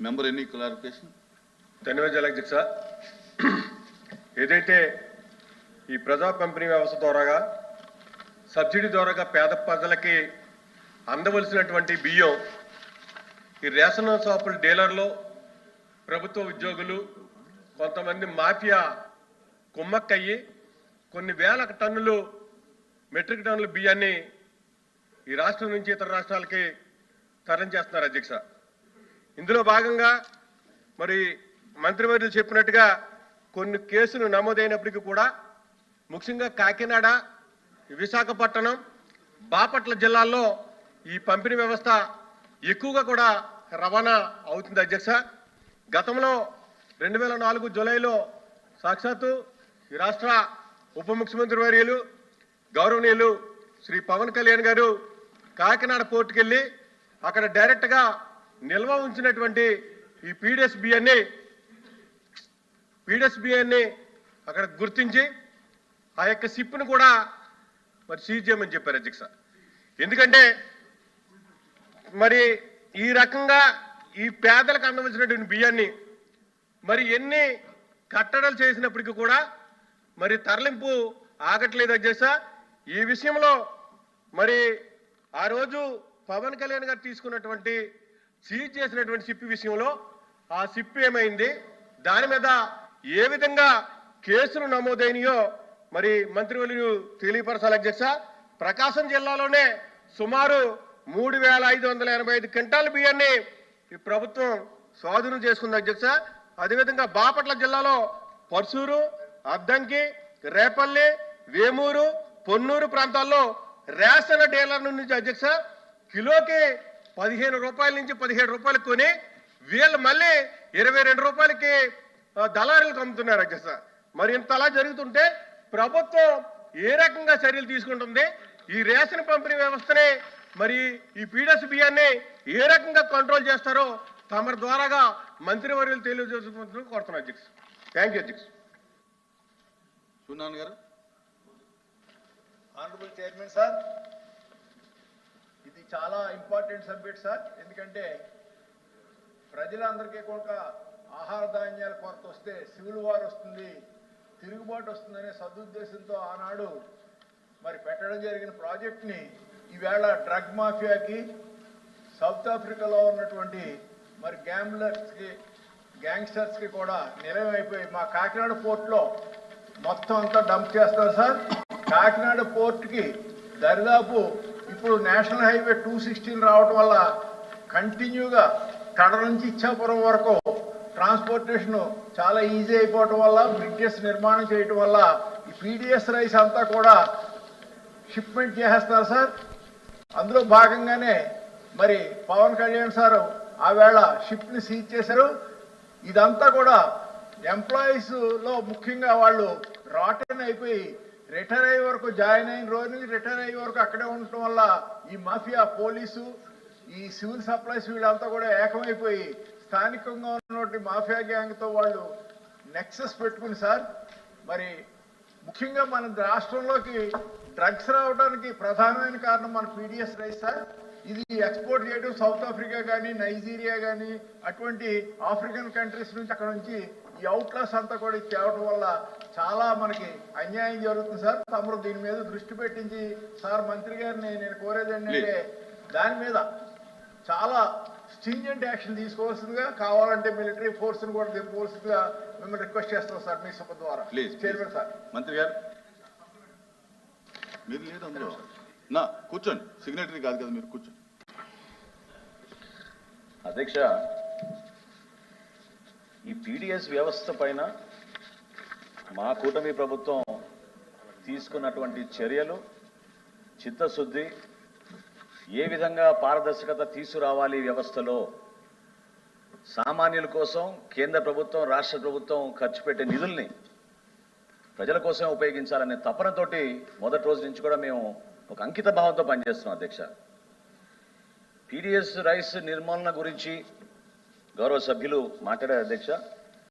Member, any clarification? ధన్యవాదాలు అధ్యక్ష. ఏదైతే ఈ ప్రజా పంపిణీ వ్యవస్థ ద్వారాగా సబ్సిడీ ద్వారాగా పేద ప్రజలకి అందవలసినటువంటి బియ్యం ఈ రేషన్ షాపుల డీలర్లు, ప్రభుత్వ ఉద్యోగులు, కొంతమంది మాఫియా కుమ్మక్కయ్యి కొన్ని వేల టన్నులు మెట్రిక్ టన్నుల బియ్యాన్ని ఈ రాష్ట్రం నుంచి ఇతర రాష్ట్రాలకి తరలించేస్తున్నారు అధ్యక్ష. ఇందులో భాగంగా మరి మంత్రివర్యులు చెప్పినట్టుగా కొన్ని కేసులు నమోదైనప్పటికీ కూడా ముఖ్యంగా కాకినాడ, విశాఖపట్నం, బాపట్ల జిల్లాల్లో ఈ పంపిణీ వ్యవస్థ ఎక్కువగా కూడా రవాణా అవుతుంది అధ్యక్ష. గతంలో 2004 జూలైలో సాక్షాత్తు ఈ రాష్ట్ర ఉప ముఖ్యమంత్రి వర్యులు గౌరవనీయులు శ్రీ పవన్ కళ్యాణ్ గారు కాకినాడ పోర్టుకి వెళ్ళి అక్కడ డైరెక్ట్గా నిల్వ ఉంచినటువంటి ఈ పీడిఎస్ బియ్యాన్ని అక్కడ గుర్తించి ఆ యొక్క సిప్ను కూడా మరి సీజ్ చేయమని చెప్పారు అధ్యక్ష. ఎందుకంటే మరి ఈ రకంగా ఈ పేదలకు అందవలసినటువంటి బియ్యాన్ని మరి ఎన్ని కట్టడలు చేసినప్పటికీ కూడా మరి తరలింపు ఆగట్లేదు అధ్యక్ష. ఈ విషయంలో మరి ఆ రోజు పవన్ కళ్యాణ్ గారు తీసుకున్నటువంటి సీజ్ చేసినటువంటి సిప్ విషయంలో ఆ సిప్ ఏమైంది, దాని మీద ఏ విధంగా కేసులు నమోదైనయో మరి మంత్రివర్యులు తెలియపరచాలి అధ్యక్ష. ప్రకాశం జిల్లాలోనే సుమారు 3585 క్వింటాల బియ్యాన్ని ఈ ప్రభుత్వం స్వాధీనం చేసుకుంది అధ్యక్ష. అదేవిధంగా బాపట్ల జిల్లాలో పర్సూరు, అద్దంకి, రేపల్లి, వేమూరు, పొన్నూరు ప్రాంతాల్లో రేషన్ డీలర్ నుంచి అధ్యక్ష కిలోకి 15 రూపాయల నుంచి 17 రూపాయలకు కొని వీళ్ళు మళ్ళీ 22 రూపాయలకి దళారులకు అమ్ముతున్నారు అధ్యక్ష. మరి ఇంతలా జరుగుతుంటే ప్రభుత్వం ఏ రకంగా చర్యలు తీసుకుంటుంది, ఈ రేషన్ పంపిణీ వ్యవస్థని మరి ఈ పీడిఎస్ బియ్యాన్ని ఏ రకంగా కంట్రోల్ చేస్తారో తమ ద్వారాగా మంత్రివర్యులు తెలియజేసుకుంటూ కోరుతున్నారు అధ్యక్ష. థ్యాంక్ యూ అధ్యక్ష. సున్నాన్ గారు. ఆనరబుల్ చైర్మన్ సార్, ఇది చాలా ఇంపార్టెంట్ సబ్జెక్ట్ సార్. ఎందుకంటే ప్రజలందరికీ కూడా ఆహార ధాన్యాల కొరత వస్తే సివిల్ వార్ వస్తుంది, తిరుగుబాటు వస్తుందనే సదుద్దేశంతో ఆనాడు మరి పెట్టడం జరిగిన ప్రాజెక్ట్ని ఈవేళ డ్రగ్ మాఫియాకి, సౌత్ ఆఫ్రికాలో ఉన్నటువంటి మరి గ్యాంగ్స్టర్స్కి కూడా నిలయం అయిపోయి మా కాకినాడ పోర్టులో మొత్తం అంతా డంప్ చేస్తారు సార్. కాకినాడ పోర్టుకి దరిదాపు ఇప్పుడు నేషనల్ హైవే 216 రావడం వల్ల కంటిన్యూగా కడ నుంచి ఇచ్చాపురం వరకు ట్రాన్స్పోర్టేషన్ చాలా ఈజీ అయిపోవటం వల్ల, బ్రిడ్జెస్ నిర్మాణం చేయటం వల్ల ఈ పీడిఎస్ రైస్ అంతా కూడా షిప్మెంట్ చేసేస్తారు సార్. అందులో భాగంగానే మరి పవన్ కళ్యాణ్ సార్ ఆవేళ షిప్ని సీజ్ చేశారు. ఇదంతా కూడా ఎంప్లాయీస్లో ముఖ్యంగా వాళ్ళు రాటన్ అయిపోయి రిటైర్ అయ్యే వరకు, జాయిన్ అయిన రోజు నుంచి రిటైర్ అయ్యే వరకు అక్కడే ఉండటం వల్ల ఈ మాఫియా, పోలీసు, ఈ సివిల్ సప్లైస్ వీళ్ళంతా కూడా ఏకమైపోయి స్థానికంగా ఉన్నటువంటి మాఫియా గ్యాంగ్తో వాళ్ళు నెక్సెస్ పెట్టుకుని సార్ మరి ముఖ్యంగా మన రాష్ట్రంలోకి డ్రగ్స్ రావడానికి ప్రధానమైన కారణం మన పీడిఎస్ రైస్ సార్. ఇది ఎక్స్పోర్ట్ చేయడం సౌత్ ఆఫ్రికా కానీ, నైజీరియా కానీ అటువంటి ఆఫ్రికన్ కంట్రీస్ నుంచి అక్కడ నుంచి ఈ అవుట్లాస్ అంతా కూడా తేవడం వల్ల చాలా మనకి అన్యాయం జరుగుతుంది సార్. తమరు దీని మీద దృష్టి పెట్టించి సార్ మంత్రి గారిని నేను కోరేది ఏంటంటే దాని మీద చాలా స్ట్రింజెంట్ యాక్షన్ తీసుకోవాల్సిందిగా, కావాలంటే మిలిటరీ ఫోర్స్ని కూడా దింపవలసిందిగా మిమ్మల్ని రిక్వెస్ట్ చేస్తాం సార్ మీ సభ ద్వారా. Chairman sir. మంత్రి గారు మీరు లేదు అందులో నా కూర్చోండి, సిగ్నేటరీ కాదు కదా, మీరు కూర్చోండి. అధ్యక్ష, ఈ పీడిఎస్ వ్యవస్థ పైన మా కూటమి ప్రభుత్వం తీసుకున్నటువంటి చర్యలు, చిత్తశుద్ధి, ఏ విధంగా పారదర్శకత తీసుకురావాలి వ్యవస్థలో, సామాన్యుల కోసం కేంద్ర ప్రభుత్వం, రాష్ట్ర ప్రభుత్వం ఖర్చు పెట్టే నిధుల్ని ప్రజల కోసమే ఉపయోగించాలనే తపనతోటి మొదటి రోజు నుంచి కూడా మేము ఒక అంకిత భావంతో పనిచేస్తున్నాం అధ్యక్ష. పీడిఎస్ రైస్ నిర్మూలన గురించి గౌరవ సభ్యులు మాట్లాడారు అధ్యక్ష.